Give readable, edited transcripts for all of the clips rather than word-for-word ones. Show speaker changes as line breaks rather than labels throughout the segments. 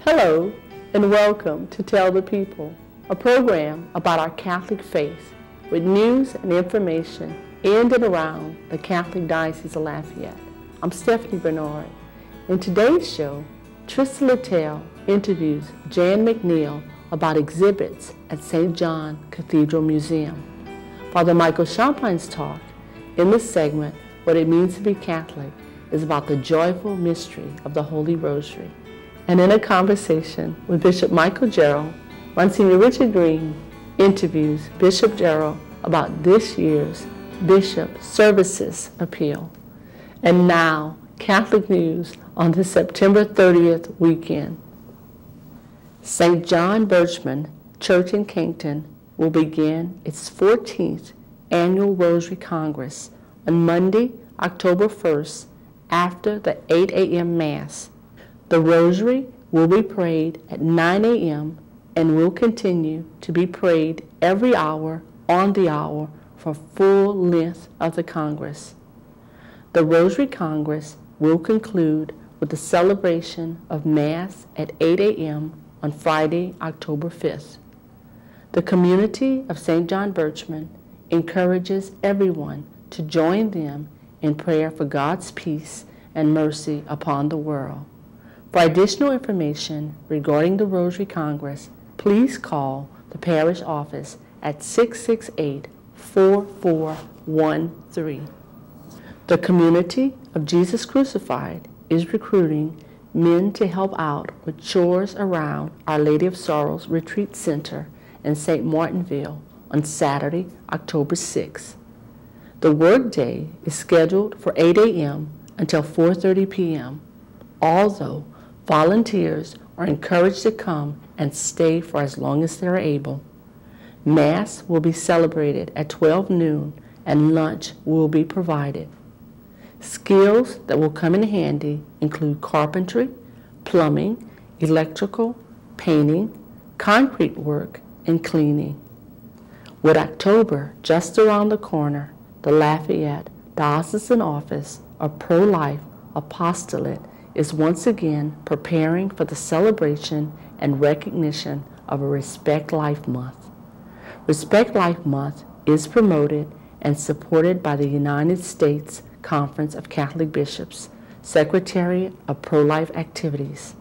Hello and welcome to Tell the People, a program about our Catholic faith with news and information in and around the Catholic Diocese of Lafayette. I'm Stephanie Bernard. In today's show, Trista Littell interviews Jan McNeil about exhibits at St. John Cathedral Museum. Father Michael Champine's talk in this segment, What It Means to Be Catholic, is about the joyful mystery of the Holy Rosary. And in a conversation with Bishop Michael Gerald, Monsignor Richard Green interviews Bishop Gerald about this year's Bishop Services Appeal. And now, Catholic news on the September 30th weekend. St. John Birchman Church in Kington will begin its 14th Annual Rosary Congress on Monday, October 1st, after the 8 a.m. Mass. The Rosary will be prayed at 9 a.m. and will continue to be prayed every hour on the hour for full length of the Congress. The Rosary Congress will conclude with the celebration of Mass at 8 a.m. on Friday, October 5th. The community of St. John Birchman encourages everyone to join them in prayer for God's peace and mercy upon the world. For additional information regarding the Rosary Congress, please call the parish office at 668-4413. The community of Jesus Crucified is recruiting men to help out with chores around Our Lady of Sorrows Retreat Center in St. Martinville on Saturday, October 6th. The workday is scheduled for 8 a.m. until 4:30 p.m., although volunteers are encouraged to come and stay for as long as they are able. Mass will be celebrated at 12 noon and lunch will be provided. Skills that will come in handy include carpentry, plumbing, electrical, painting, concrete work, and cleaning. With October just around the corner, the Lafayette Diocesan Office of Pro-Life Apostolate is once again preparing for the celebration and recognition of a Respect Life Month. Respect Life Month is promoted and supported by the United States Conference of Catholic Bishops, Secretariat of Pro-Life Activities.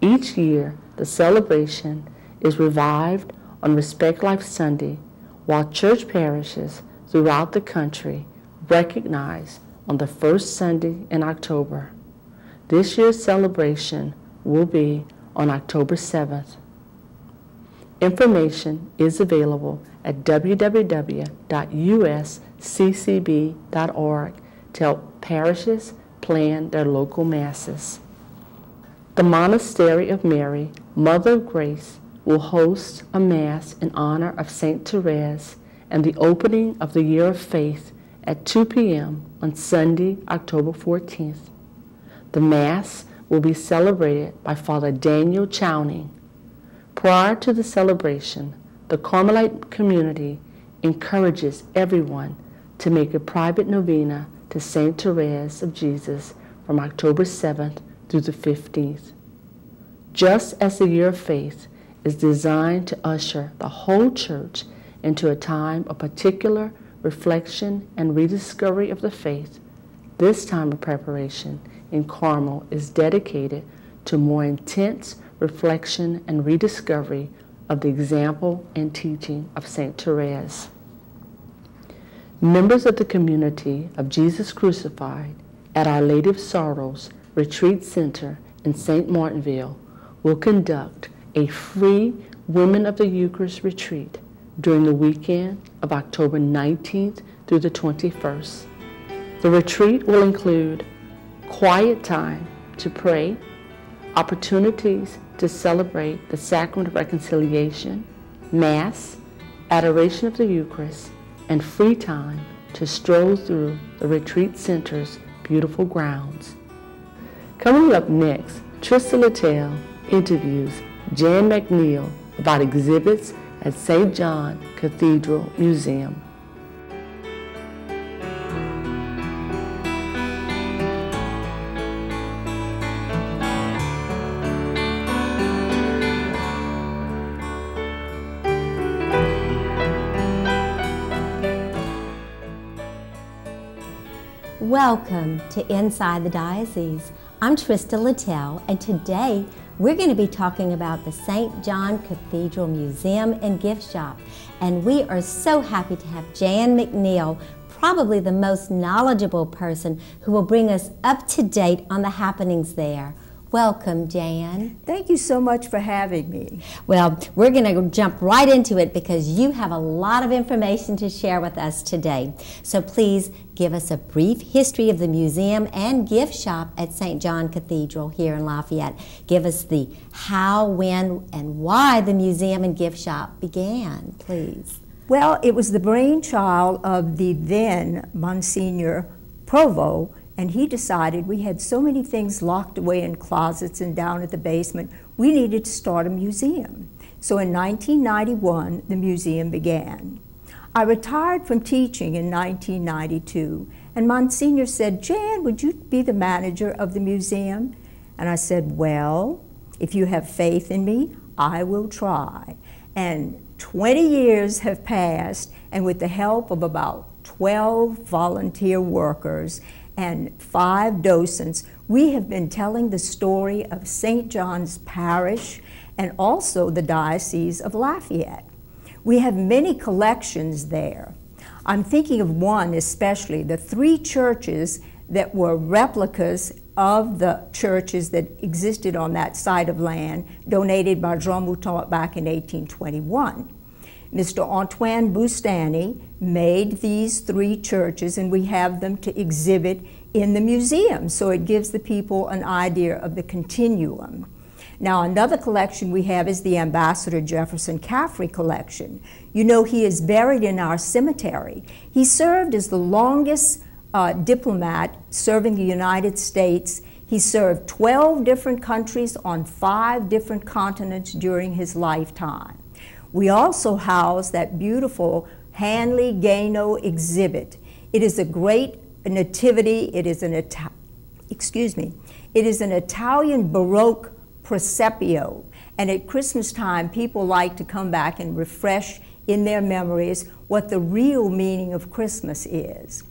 Each year, the celebration is revived on Respect Life Sunday, while church parishes throughout the country recognize on the first Sunday in October. This year's celebration will be on October 7th. Information is available at www.usccb.org to help parishes plan their local masses. The Monastery of Mary, Mother of Grace, will host a Mass in honor of St. Therese and the opening of the Year of Faith at 2 p.m. on Sunday, October 14th. The Mass will be celebrated by Father Daniel Chowning. Prior to the celebration, the Carmelite community encourages everyone to make a private novena to St. Therese of Jesus from October 7th through the 15th. Just as the Year of Faith is designed to usher the whole church into a time of particular reflection and rediscovery of the faith, this time of preparation in Carmel is dedicated to more intense reflection and rediscovery of the example and teaching of St. Therese. Members of the community of Jesus Crucified at Our Lady of Sorrows Retreat Center in St. Martinville will conduct a free Women of the Eucharist retreat during the weekend of October 19th through the 21st. The retreat will include quiet time to pray, opportunities to celebrate the Sacrament of Reconciliation, Mass, adoration of the Eucharist, and free time to stroll through the retreat center's beautiful grounds. Coming up next, Trista Littell interviews Jan McNeil about exhibits at St. John Cathedral Museum.
Welcome to Inside the Diocese. I'm Trista Littell, and today we're going to be talking about the St. John Cathedral Museum and Gift Shop. And we are so happy to have Jan McNeil, probably the most knowledgeable person who will bring us up to date on the happenings there. Welcome, Jan.
Thank you so much for having me.
Well, we're going to jump right into it because you have a lot of information to share with us today. So please give us a brief history of the museum and gift shop at St. John Cathedral here in Lafayette. Give us the how, when, and why the museum and gift shop began, please.
Well, it was the brainchild of the then Monsignor Provost, and he decided we had so many things locked away in closets and down at the basement, we needed to start a museum. So in 1991, the museum began. I retired from teaching in 1992, and Monsignor said, Jan, would you be the manager of the museum? And I said, well, if you have faith in me, I will try. And 20 years have passed, and with the help of about 12 volunteer workers and 5 docents, we have been telling the story of St. John's Parish and also the Diocese of Lafayette. We have many collections there. I'm thinking of one especially, the 3 churches that were replicas of the churches that existed on that site of land donated by Jean Mouton back in 1821. Mr. Antoine Boustany made these 3 churches, and we have them to exhibit in the museum, so it gives the people an idea of the continuum. Now, another collection we have is the Ambassador Jefferson Caffrey collection. You know, he is buried in our cemetery. He served as the longest diplomat serving the United States. He served 12 different countries on 5 different continents during his lifetime. We also house that beautiful Hanley Gano exhibit. It is a great nativity. It is an Italian Baroque presepio. And at Christmas time, people like to come back and refresh in their memories what the real meaning of Christmas is.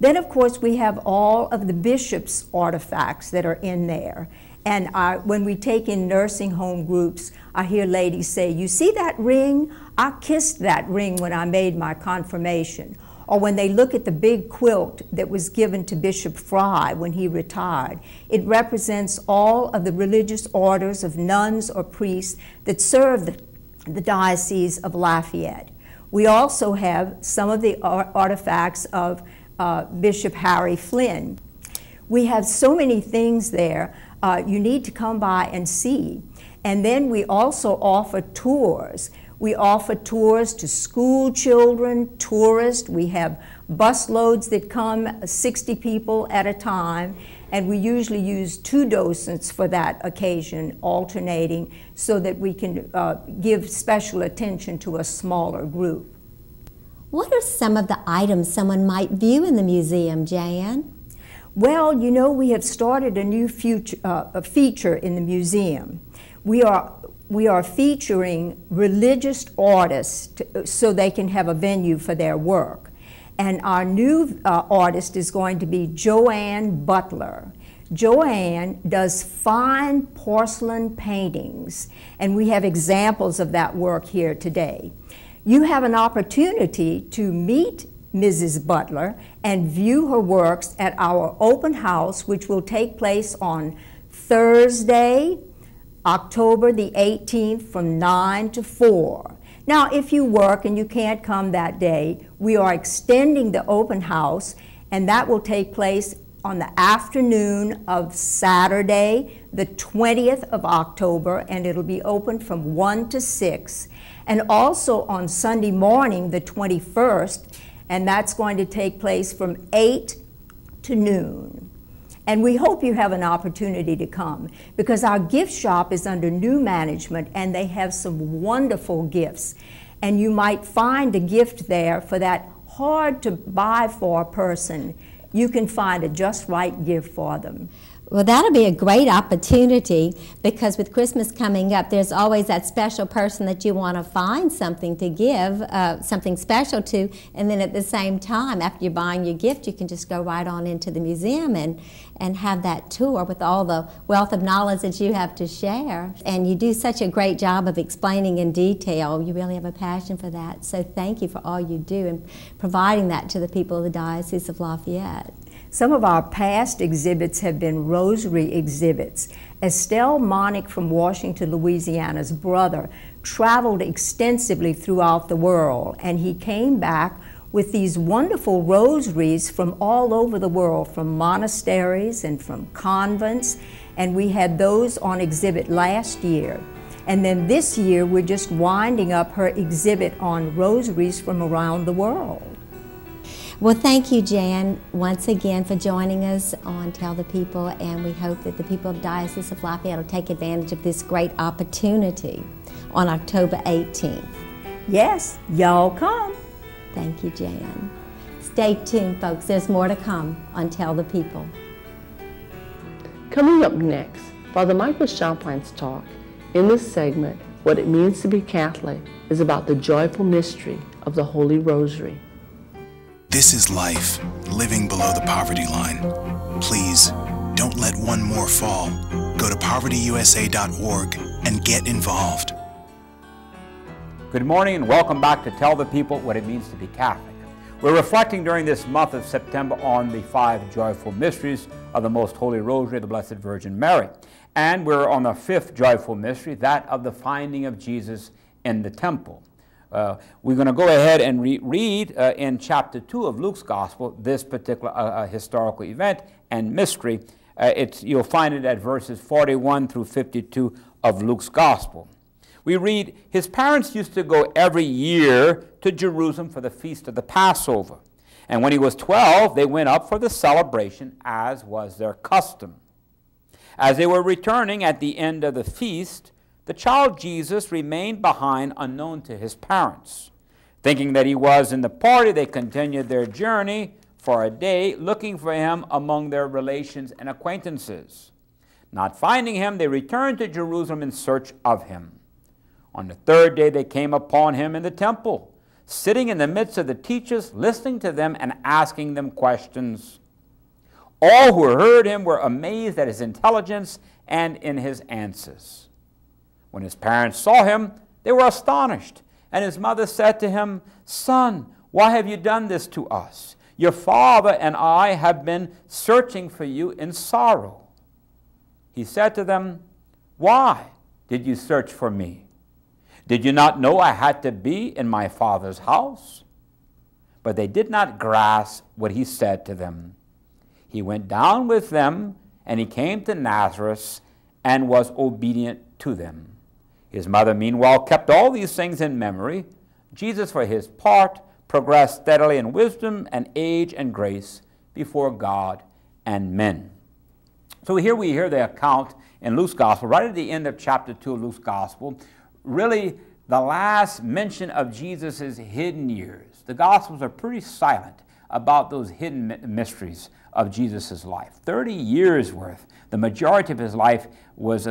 Then, of course, we have all of the bishop's artifacts that are in there. And when we take in nursing home groups, I hear ladies say, you see that ring? I kissed that ring when I made my confirmation. Or when they look at the big quilt that was given to Bishop Fry when he retired, it represents all of the religious orders of nuns or priests that serve the Diocese of Lafayette. We also have some of the artifacts of Bishop Harry Flynn. We have so many things there. You need to come by and see. And then we also offer tours. We offer tours to school children, tourists. We have bus loads that come, 60 people at a time, and we usually use 2 docents for that occasion, alternating, so that we can give special attention to a smaller group.
What are some of the items someone might view in the museum, Jan?
Well, you know, we have started a new feature in the museum. We are featuring religious artists so they can have a venue for their work. And our new artist is going to be Joanne Butler. Joanne does fine porcelain paintings, and we have examples of that work here today. You have an opportunity to meet Mrs. Butler and view her works at our open house, which will take place on Thursday, October the 18th from 9 to 4. Now, if you work and you can't come that day, we are extending the open house, and that will take place on the afternoon of Saturday, the 20th of October, and it'll be open from 1 to 6. And also on Sunday morning, the 21st, and that's going to take place from 8 to noon. And we hope you have an opportunity to come, because our gift shop is under new management and they have some wonderful gifts. And you might find a gift there for that hard to buy for person. You can find a just right gift for them.
Well, that'll be a great opportunity, because with Christmas coming up, there's always that special person that you want to find something to give, something special to, and then at the same time, after you're buying your gift, you can just go right on into the museum and have that tour with all the wealth of knowledge that you have to share. And you do such a great job of explaining in detail. You really have a passion for that. So thank you for all you do and providing that to the people of the Diocese of Lafayette.
Some of our past exhibits have been rosary exhibits. Estelle Monick from Washington, Louisiana's brother traveled extensively throughout the world, and he came back with these wonderful rosaries from all over the world, from monasteries and from convents, and we had those on exhibit last year. And then this year we're just winding up her exhibit on rosaries from around the world.
Well, thank you, Jan, once again for joining us on Tell the People, and we hope that the people of the Diocese of Lafayette will take advantage of this great opportunity on October 18th.
Yes, y'all come.
Thank you, Jan. Stay tuned, folks. There's more to come on Tell the People.
Coming up next, Father Michael Champlain's talk in this segment, What It Means to Be Catholic, is about the joyful mystery of the Holy Rosary.
This is life, living below the poverty line. Please, don't let one more fall. Go to povertyusa.org and get involved.
Good morning and welcome back to Tell the People What It Means to Be Catholic. We're reflecting during this month of September on the 5 joyful mysteries of the Most Holy Rosary of the Blessed Virgin Mary. And we're on the 5th joyful mystery, that of the finding of Jesus in the temple. We're going to go ahead and read in chapter 2 of Luke's Gospel this particular historical event and mystery. You'll find it at verses 41 through 52 of Luke's Gospel. We read, his parents used to go every year to Jerusalem for the feast of the Passover. And when he was 12, they went up for the celebration, as was their custom. As they were returning at the end of the feast, the child Jesus remained behind unknown to his parents. Thinking that he was in the party, they continued their journey for a day, looking for him among their relations and acquaintances. Not finding him, they returned to Jerusalem in search of him. On the 3rd day, they came upon him in the temple, sitting in the midst of the teachers, listening to them and asking them questions. All who heard him were amazed at his intelligence and in his answers. When his parents saw him, they were astonished, and his mother said to him, "Son, why have you done this to us? Your father and I have been searching for you in sorrow." He said to them, "Why did you search for me? Did you not know I had to be in my Father's house?" But they did not grasp what he said to them. He went down with them, and he came to Nazareth and was obedient to them. His mother, meanwhile, kept all these things in memory. Jesus, for his part, progressed steadily in wisdom and age and grace before God and men. So here we hear the account in Luke's Gospel, right at the end of chapter 2 of Luke's Gospel, really the last mention of Jesus' hidden years. The Gospels are pretty silent about those hidden mysteries of Jesus' life. 30 years worth. The majority of his life was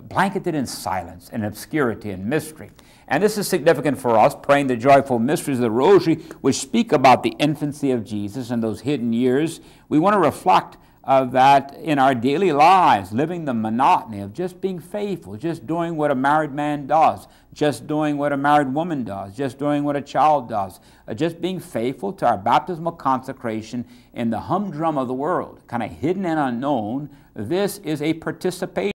blanketed in silence and obscurity and mystery. And this is significant for us, praying the joyful mysteries of the Rosary, which speak about the infancy of Jesus and those hidden years. We want to reflect that in our daily lives, living the monotony of just being faithful, just doing what a married man does, just doing what a married woman does, just doing what a child does, just being faithful to our baptismal consecration in the humdrum of the world, kind of hidden and unknown. This is a participation